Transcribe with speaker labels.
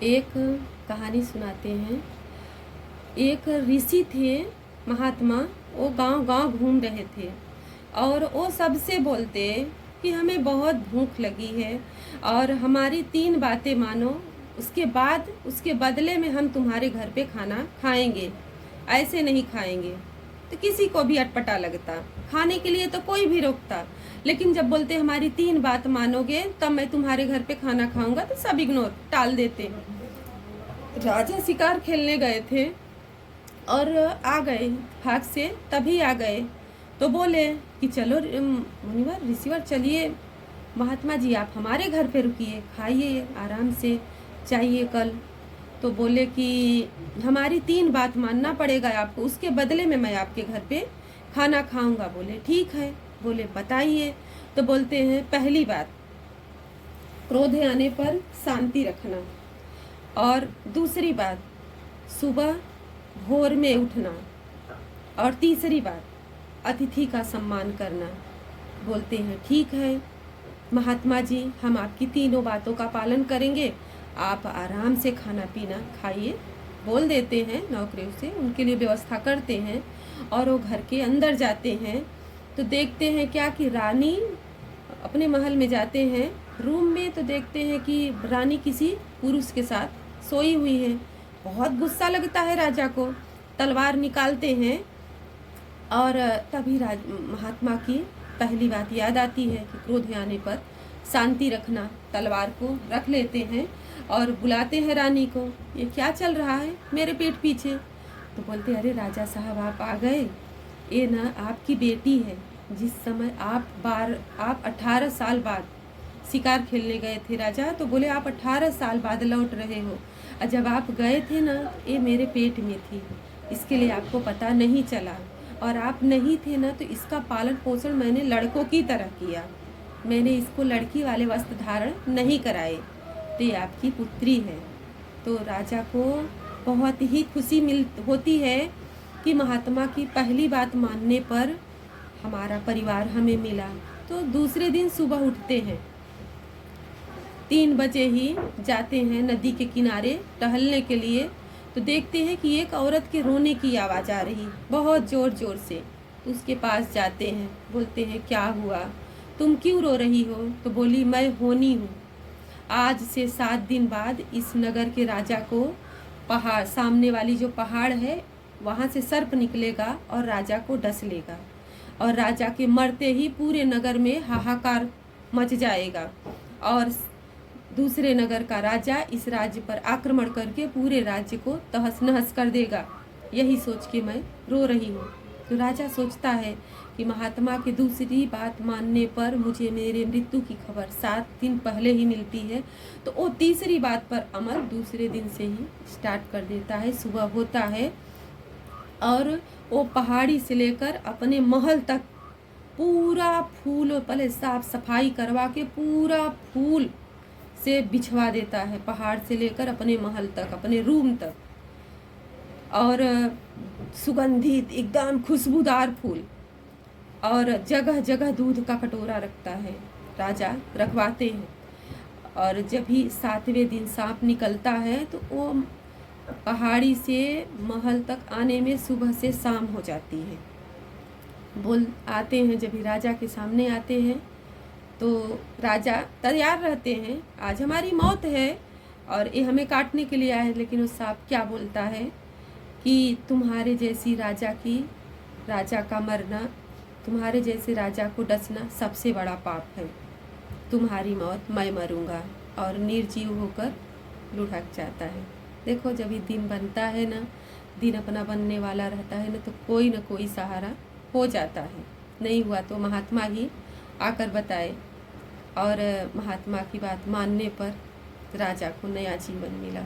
Speaker 1: एक कहानी सुनाते हैं। एक ऋषि थे महात्मा, वो गांव गांव घूम रहे थे और वो सबसे बोलते कि हमें बहुत भूख लगी है और हमारी 3 बातें मानो, उसके बदले में हम तुम्हारे घर पे खाना खाएंगे, ऐसे नहीं खाएंगे। तो किसी को भी अटपटा लगता, खाने के लिए तो कोई भी रोकता, लेकिन जब बोलते हमारी 3 बात मानोगे तब मैं तुम्हारे घर पे खाना खाऊंगा तो सब इग्नोर टाल देते। राजा शिकार खेलने गए थे और आ गए, भाग से तभी आ गए तो बोले कि चलो मुनिवर ऋषिवर चलिए, महात्मा जी आप हमारे घर पे रुकिए, खाइए आराम से, चाहिए कल। तो बोले कि हमारी 3 बात मानना पड़ेगा आपको, उसके बदले में मैं आपके घर पे खाना खाऊंगा। बोले ठीक है। बोले बताइए। तो बोलते हैं पहली बात, क्रोध आने पर शांति रखना, और दूसरी बात सुबह भोर में उठना, और तीसरी बात अतिथि का सम्मान करना। बोलते हैं ठीक है महात्मा जी, हम आपकी तीनों बातों का पालन करेंगे, आप आराम से खाना पीना खाइए। बोल देते हैं नौकरियों से, उनके लिए व्यवस्था करते हैं और वो घर के अंदर जाते हैं तो देखते हैं क्या कि रानी अपने महल में जाते हैं, रूम में तो देखते हैं कि रानी किसी पुरुष के साथ सोई हुई है। बहुत गुस्सा लगता है राजा को, तलवार निकालते हैं और तभी महात्मा की पहली बात याद आती है कि क्रोध आने पर शांति रखना। तलवार को रख लेते हैं और बुलाते हैं रानी को, ये क्या चल रहा है मेरे पीठ पीछे। तो बोलते अरे राजा साहब आप आ गए, ये ना आपकी बेटी है, जिस समय आप 18 साल बाद शिकार खेलने गए थे राजा, तो बोले आप 18 साल बाद लौट रहे हो, और जब आप गए थे ना ये मेरे पेट में थी, इसके लिए आपको पता नहीं चला, और आप नहीं थे ना तो इसका पालन पोषण मैंने लड़कों की तरह किया, मैंने इसको लड़की वाले वस्त्र धारण नहीं कराए, तो ये आपकी पुत्री है। तो राजा को बहुत ही खुशी होती है कि महात्मा की पहली बात मानने पर हमारा परिवार हमें मिला। तो दूसरे दिन सुबह उठते हैं, 3 बजे ही जाते हैं नदी के किनारे टहलने के लिए, तो देखते हैं कि एक औरत के रोने की आवाज़ आ रही बहुत ज़ोर ज़ोर से। उसके पास जाते हैं, बोलते हैं क्या हुआ, तुम क्यों रो रही हो। तो बोली मैं होनी हूँ, आज से 7 दिन बाद इस नगर के राजा को पहाड़, सामने वाली जो पहाड़ है वहाँ से सर्प निकलेगा और राजा को डस लेगा, और राजा के मरते ही पूरे नगर में हाहाकार मच जाएगा, और दूसरे नगर का राजा इस राज्य पर आक्रमण करके पूरे राज्य को तहस नहस कर देगा। यही सोच के मैं रो रही हूँ। तो राजा सोचता है कि महात्मा की दूसरी बात मानने पर मुझे मेरे मृत्यु की खबर 7 दिन पहले ही मिलती है, तो वो तीसरी बात पर अमल दूसरे दिन से ही स्टार्ट कर देता है। सुबह होता है और वो पहाड़ी से लेकर अपने महल तक पूरा फूल, पहले साफ सफाई करवा के पूरा फूल से बिछवा देता है, पहाड़ से लेकर अपने महल तक, अपने रूम तक, और सुगंधित एकदम खुशबूदार फूल, और जगह जगह दूध का कटोरा रखता है, राजा रखवाते हैं। और जब भी 7वें दिन सांप निकलता है तो वो पहाड़ी से महल तक आने में सुबह से शाम हो जाती है। बोल आते हैं, जब भी राजा के सामने आते हैं तो राजा तैयार रहते हैं, आज हमारी मौत है और ये हमें काटने के लिए आए हैं। लेकिन वो सांप क्या बोलता है कि तुम्हारे जैसी राजा का मरना, तुम्हारे जैसे राजा को डसना सबसे बड़ा पाप है, तुम्हारी मौत मैं मरूंगा, और निर्जीव होकर लुढ़क जाता है। देखो जब ये दिन बनता है ना, दिन अपना बनने वाला रहता है ना, तो कोई ना कोई सहारा हो जाता है। नहीं हुआ तो महात्मा ही आकर बताए, और महात्मा की बात मानने पर राजा को नया जीवन मिला।